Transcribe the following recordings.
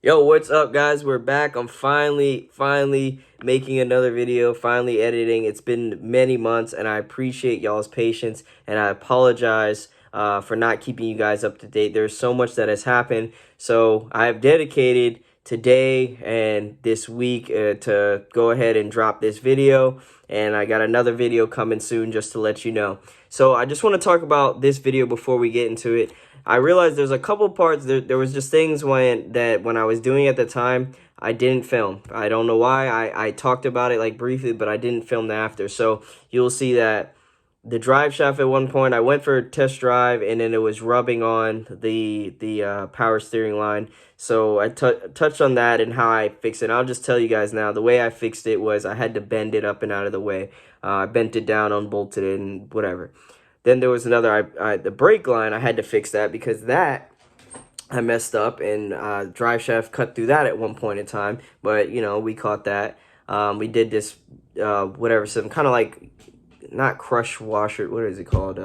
Yo, what's up, guys? We're back. I'm finally making another video, finally editing. It's been many months, and I appreciate y'all's patience, and I apologize for not keeping you guys up to date. There's so much that has happened, so I've dedicated today and this week to go ahead and drop this video, and I got another video coming soon just to let you know. So I just want to talk about this video before we get into it. I realized there's a couple parts, there was just things when I was doing at the time, I didn't film. I don't know why. I talked about it like briefly, but I didn't film after. So you'll see that the drive shaft at one point, I went for a test drive, and then it was rubbing on the power steering line. So I touched on that and how I fixed it. I'll just tell you guys now, the way I fixed it was I had to bend it up and out of the way. I bent it down, unbolted it, and whatever. Then there was another, the brake line, I had to fix that because that I messed up, and drive shaft cut through that at one point in time. But, you know, we caught that. We did this, whatever, some kind of like, not crush washer, what is it called?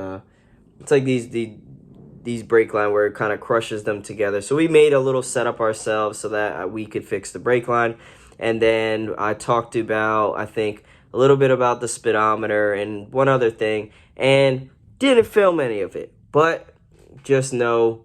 It's like these brake line where it kind of crushes them together. So we made a little setup ourselves so that we could fix the brake line. And then I talked about, I think, a little bit about the speedometer and one other thing. And didn't film any of it, but just know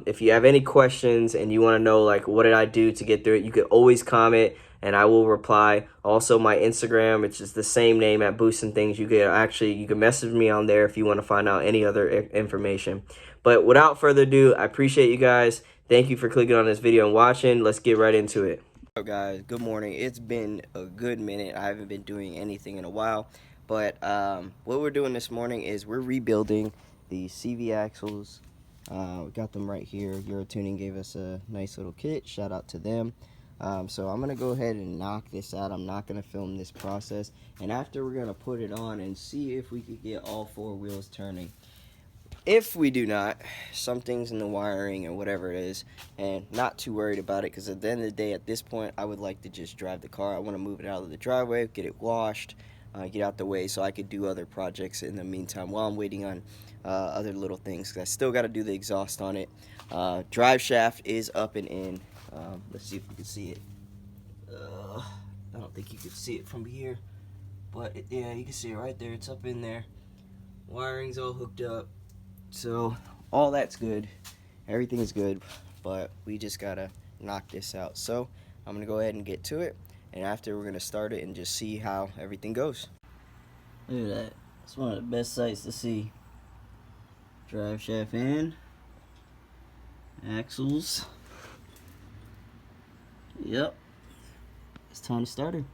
if you have any questions and you want to know like what did I do to get through it, you could always comment and I will reply. Also, my Instagram, which is the same name at Boosting Things, you can message me on there if you want to find out any other information. But without further ado, I appreciate you guys. Thank you for clicking on this video and watching. Let's get right into it. Hello guys, good morning. It's been a good minute. I haven't been doing anything in a while. But what we're doing this morning is we're rebuilding the CV axles. We got them right here. Eurotuning gave us a nice little kit. Shout out to them. So I'm going to go ahead and knock this out. I'm not going to film this process. And after, we're going to put it on and see if we could get all four wheels turning. If we do not, something's in the wiring or whatever it is, and not too worried about it, because at the end of the day, at this point, I would like to just drive the car. I want to move it out of the driveway, get it washed, get out the way so I could do other projects in the meantime while I'm waiting on other little things. Cause I still got to do the exhaust on it. Drive shaft is up and in. Let's see if we can see it. I don't think you can see it from here, but yeah, you can see it right there. It's up in there. Wiring's all hooked up, so all that's good. Everything is good, but we just gotta knock this out. So I'm gonna go ahead and get to it. And after, we're going to start it and just see how everything goes. Look at that. It's one of the best sights to see. Drive shaft in. Axles. Yep. It's time to start her.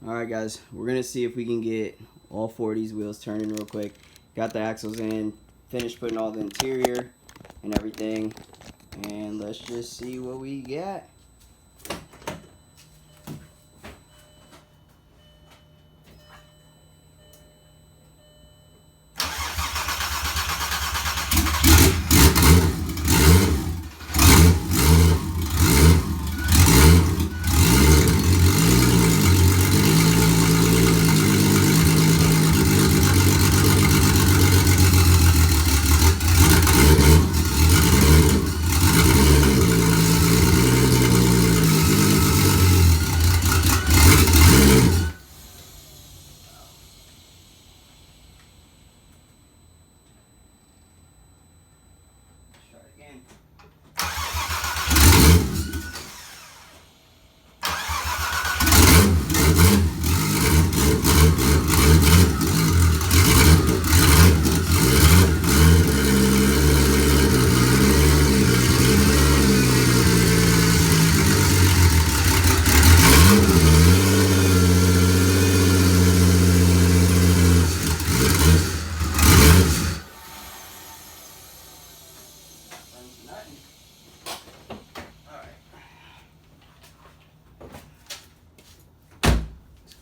Alright guys, we're going to see if we can get all four of these wheels turning real quick. Got the axles in. Finished putting all the interior and everything. And let's just see what we got.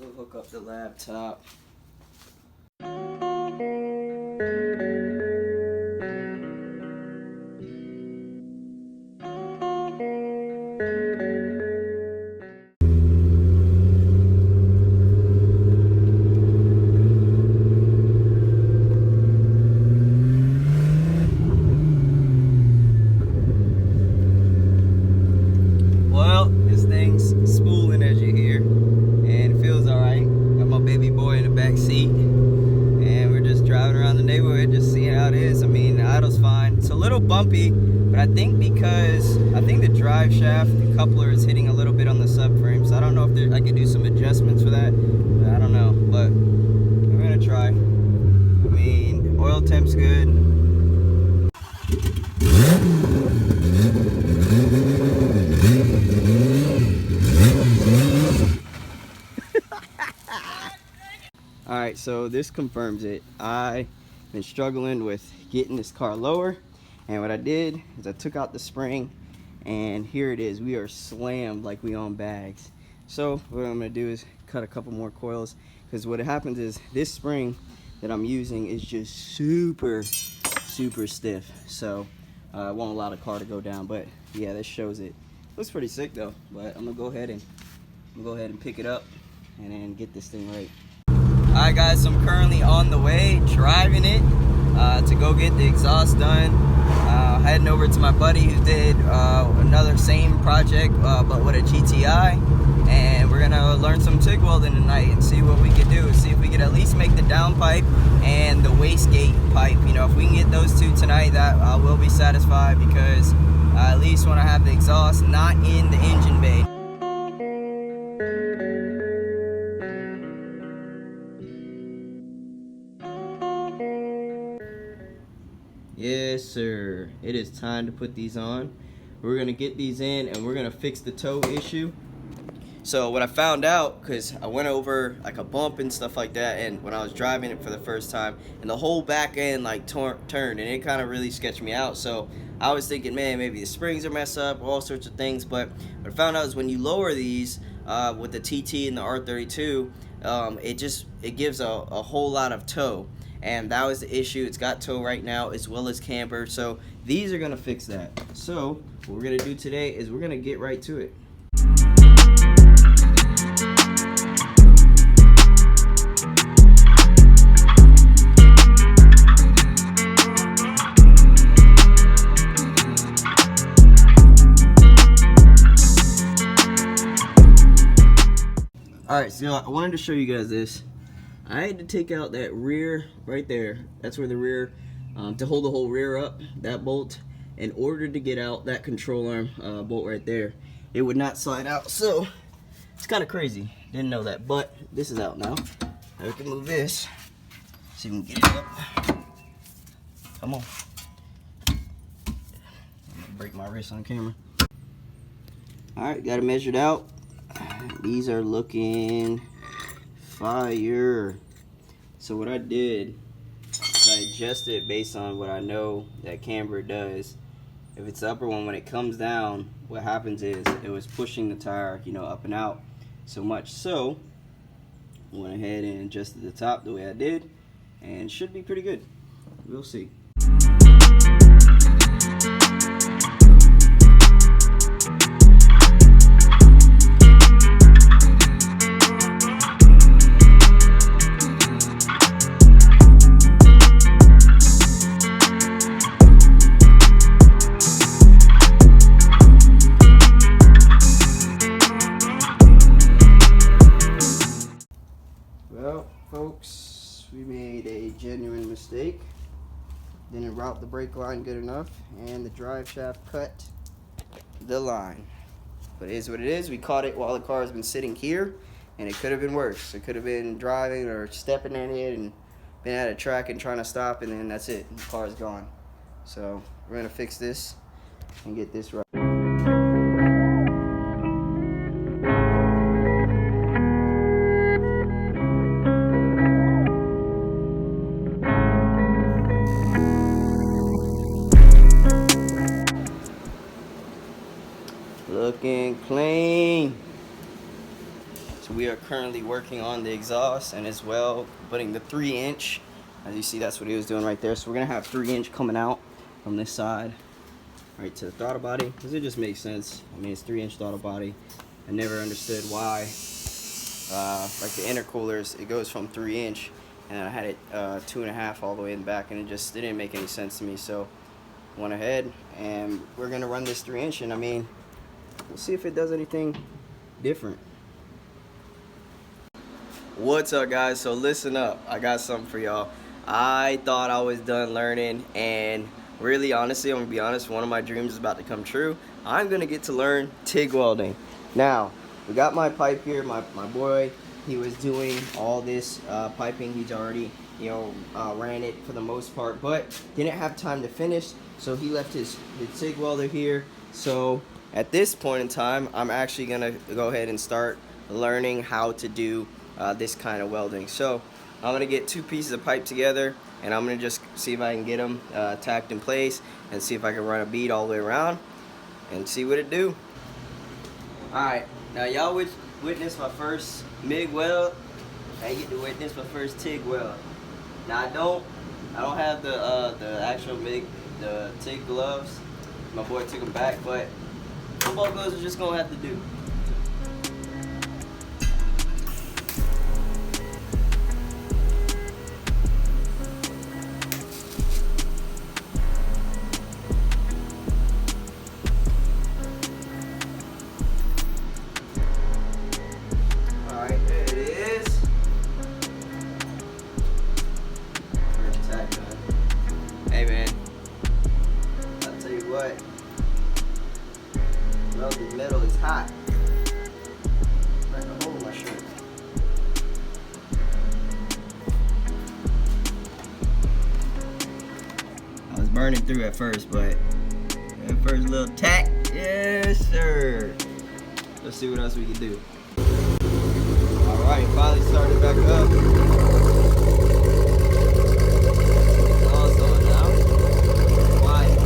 Go hook up the laptop. feels fine. It's a little bumpy, but I think the drive shaft, the coupler is hitting a little bit on the subframe, so I don't know if I could do some adjustments for that. But I don't know, but we're gonna try. I mean, oil temp's good. All right, so this confirms it. I've been struggling with getting this car lower, and what I did is I took out the spring, and here it is. We are slammed like we on bags. So what I'm gonna do is cut a couple more coils, because what happens is this spring that I'm using is just super stiff, so I won't allow the car to go down. But yeah, this shows it. Looks pretty sick though, but I'm gonna go ahead and pick it up and then get this thing right. Alright guys, so I'm currently on the way, driving it to go get the exhaust done. Heading over to my buddy who did another same project but with a GTI, and we're gonna learn some TIG welding tonight and see what we can do. See if we can at least make the downpipe and the wastegate pipe. You know, if we can get those two tonight, that I will be satisfied, because I at least want to have the exhaust not in the engine bay. Yes sir, it is time to put these on. We're gonna get these in and we're gonna fix the toe issue. So what I found out, because I went over like a bump and stuff like that, and when I was driving it for the first time, and the whole back end like turned, and it kind of really sketched me out. So I was thinking, man, maybe the springs are messed up, all sorts of things. But what I found out is when you lower these with the TT and the R32, it gives a whole lot of toe. And that was the issue. It's got toe right now as well as camber. So these are gonna fix that. So what we're gonna do today is we're gonna get right to it. All right, so I wanted to show you guys this. I had to take out that rear right there. That's where the rear, to hold the whole rear up, that bolt, in order to get out that control arm bolt right there. It would not slide out, so it's kind of crazy. Didn't know that, but this is out now. Now we can move this, see if we can get it up. Come on. I'm gonna break my wrist on camera. All right, got it measured out. These are looking fire. So what I did is I adjusted it based on what I know that camber does. If it's the upper one, when it comes down, what happens is it was pushing the tire, you know, up and out so much. So I went ahead and adjusted the top the way I did, and it should be pretty good. We'll see. Well, folks, we made a genuine mistake. Didn't route the brake line good enough, and the drive shaft cut the line. But it is what it is. We caught it while the car has been sitting here, and it could have been worse. It could have been driving or stepping in it and been at a track and trying to stop, and then that's it. The car is gone. So we're gonna fix this and get this right. Looking clean. So we are currently working on the exhaust and as well putting the 3-inch. As you see, that's what he was doing right there. So we're gonna have 3-inch coming out from this side right to the throttle body, because it just makes sense. I mean, it's 3-inch throttle body. I never understood why like the intercoolers, it goes from 3-inch, and I had it 2.5 all the way in the back, and it didn't make any sense to me. So went ahead and we're gonna run this 3-inch, and I mean, we'll see if it does anything different. What's up, guys? So listen up, I got something for y'all. I thought I was done learning, and really, honestly, I'm gonna be honest, one of my dreams is about to come true. I'm gonna get to learn TIG welding. Now, we got my pipe here. My boy, he was doing all this piping. He's already, you know, ran it for the most part, but didn't have time to finish, so he left his TIG welder here. So at this point in time, I'm actually gonna go ahead and start learning how to do this kind of welding. So I'm gonna get 2 pieces of pipe together, and I'm gonna just see if I can get them tacked in place and see if I can run a bead all the way around and see what it do. Alright, now y'all witnessed my first MIG weld. I get to witness my first TIG weld. Now I don't have the actual MIG, the TIG gloves. My boy took them back, but football gloves are just gonna have to do. Alright, there it is. First tack done. Hey man, I'll tell you what. Welded metal is hot. Like a hole in my shirt. I was burning through at first, but that first little tack, yes sir. Let's see what else we can do. Alright, finally started back up. It's on now. Quiet.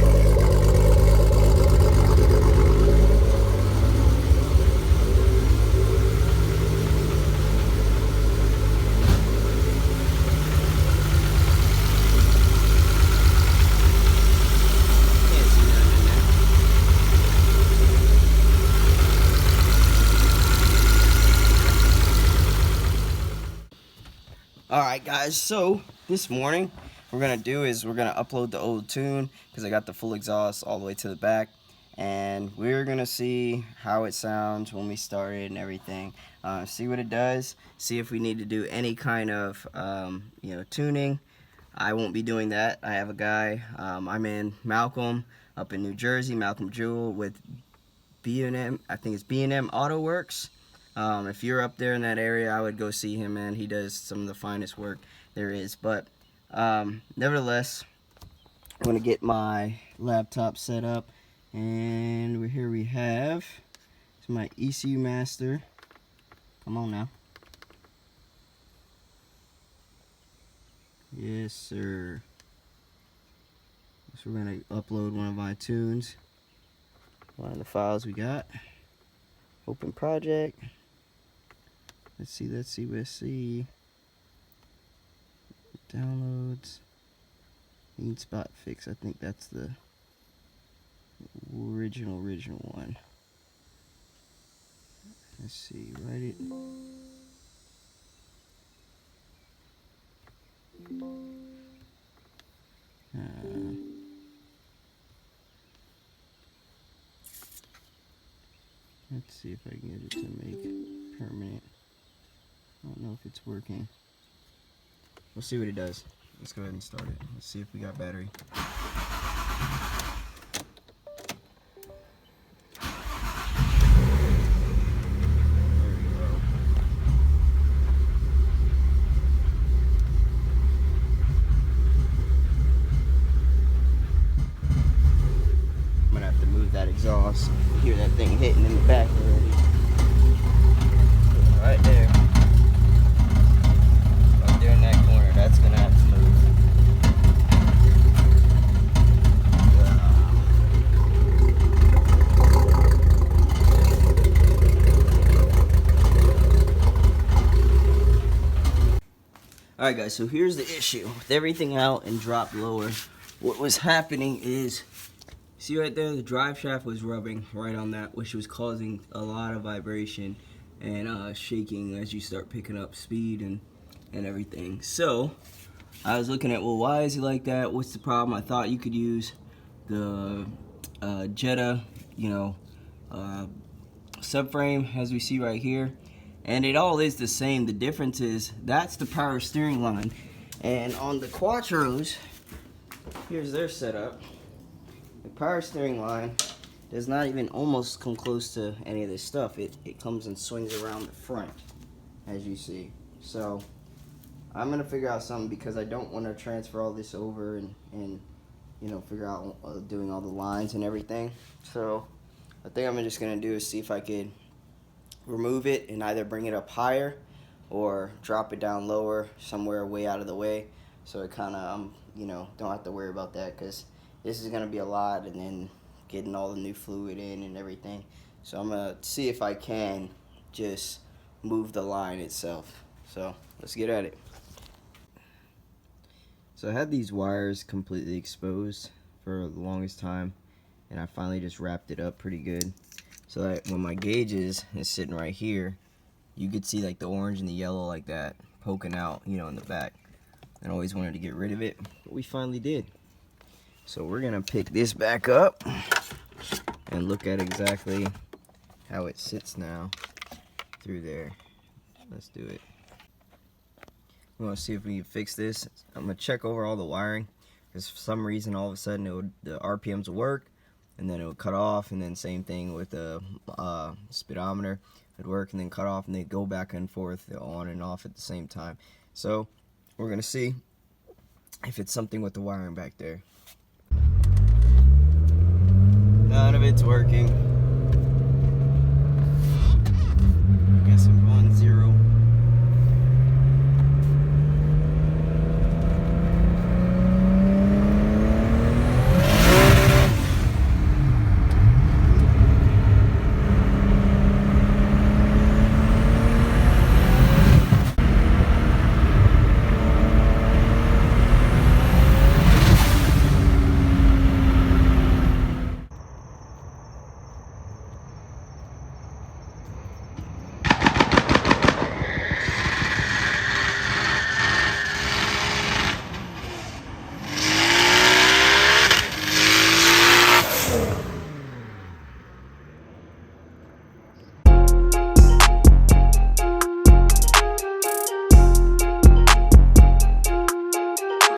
Alright guys, so this morning we're gonna upload the old tune because I got the full exhaust all the way to the back, and we're gonna see how it sounds when we start it and everything. See what it does, see if we need to do any kind of you know, tuning. I won't be doing that. I have a guy, I'm in Malcolm up in New Jersey, Malcolm Jewell with B&M, I think it's B&M Auto Works. If you're up there in that area, I would go see him, man. He does some of the finest work there is. But nevertheless, I'm going to get my laptop set up. And here we have my ECU master. Come on now. Yes, sir. So we're going to upload one of my tunes. One of the files we got. Open project. Let's see. Downloads. Need spot fix. I think that's the original one. Let's see. Write it. Let's see if I can get it to make permanent. I don't know if it's working. We'll see what it does. Let's go ahead and start it. Let's see if we got battery. There we go. I'm gonna have to move that exhaust. You hear that thing hitting in the back already. Right there. Right there in that corner. That's gonna have to move. Alright guys, so here's the issue. With everything out and dropped lower, what was happening is, see right there, the drive shaft was rubbing right on that, which was causing a lot of vibration and shaking as you start picking up speed and everything. So I was looking at, well, why is it like that? What's the problem? I thought you could use the Jetta, you know, subframe as we see right here, and it all is the same. The difference is that's the power steering line, and on the Quattros, here's their setup. The power steering line does not even almost come close to any of this stuff. It comes and swings around the front, as you see. So I'm gonna figure out something, because I don't want to transfer all this over and you know, figure out doing all the lines and everything. So I think I'm just gonna do is see if I could remove it and either bring it up higher or drop it down lower somewhere way out of the way, so it kind of you know, don't have to worry about that, because this is gonna be a lot, and then getting all the new fluid in and everything. So I'm gonna see if I can just move the line itself. So let's get at it. So I had these wires completely exposed for the longest time, and I finally just wrapped it up pretty good, so that when my gauge is sitting right here, you could see like the orange and the yellow like that poking out, you know, in the back. I always wanted to get rid of it, but we finally did. So we're gonna pick this back up and look at exactly how it sits now through there. Let's do it. We want to see if we can fix this. I'm gonna check over all the wiring, because for some reason all of a sudden the RPMs will work, and then it would cut off, and then same thing with the speedometer. It'd work and then cut off, and they'd go back and forth on and off at the same time. So we're gonna see if it's something with the wiring back there. None of it's working.